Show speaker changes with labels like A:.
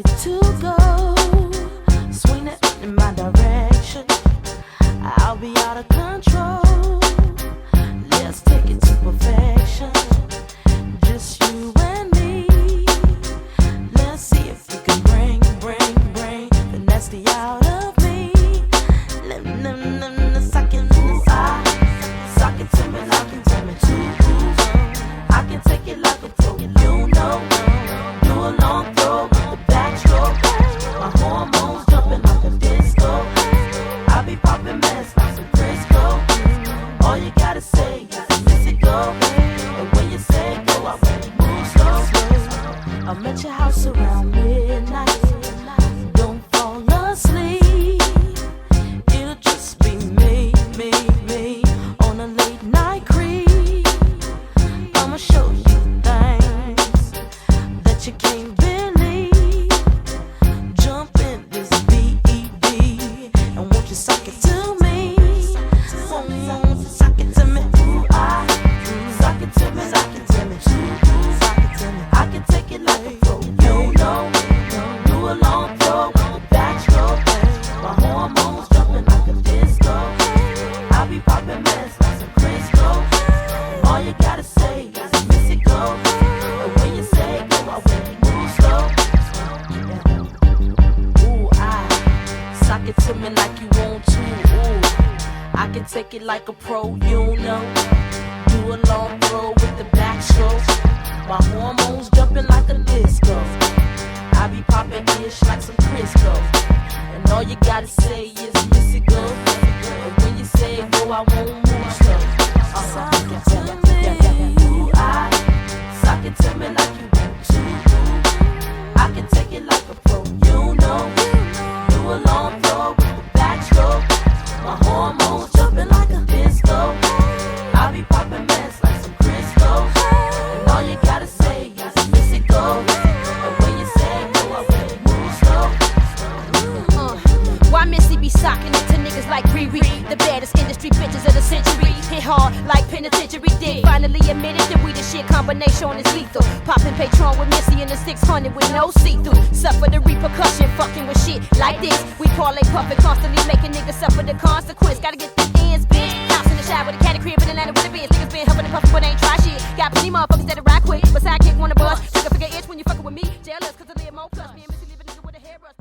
A: decided to go. Swing it in my direction. I'll be out of control. Let's take it to perfection. Just you and me. Let's see if you can bring the nasty out of me. Suck it, suck it to me like you tell me to. I can take it like a pro, you know. Do a long throw with the backstroke. My hormones jumping like a disco. I be popping mess like some Crisco. All you gotta say is miss it go. And when you say go, I really move slow. I'm at your house around midnight. Don't fall asleep. It'll just be me on a late night creep. I'ma show you things that you can't believe. Jump in this BED and won't you suck it to me? Won't you suck it to me? Ooh, suck it to me, suck it to me. Suck it to me. I can take it like a pro, you know. Do a long throw with the backstroke. My hormones jumping like a disco. I be popping mess like some Crisco. All you gotta say is miss it go. And when you say go, I really move slow. Ooh, suck it to me like you want to. Ooh, I can take it like a pro, you know. Do a long throw with the backstroke. My hormones jumping like a disco. I be popping ish like some Crisco. And all you gotta say is miss it go. And when you say go, I won't move slow. Suck it to me. Ooh, suck it to me like you want to. I can take it like a pro, you know. Do a long throw with the backstroke. My hormones jumping like a disco. I be popping mess like some Crisco. And all you gotta say is miss it go. And when you say go, I really move slow.
B: Why Missy be socking it to niggas like Riri? The baddest industry bitches of the century. Hit hard like penitentiary dick. Finally admitted that we the shit combination is lethal. Popping Patron with Missy in the 600 with no see-through. Suffer the repercussion, fucking with shit like this. We parlay puffin', constantly making niggas suffer the consequence. Gotta get the ends, bitch. House in the shower with a caddy crib in Atlanta with a Benz. Niggas been huffing and puffin' but ain't try shit. Got plenty motherfuckers that'll ride quick, but sidekick wanna bust. Figure itch when you fucking with me. Jealous cause I live more plus. Me and Missy live a nigga with a hairbrush.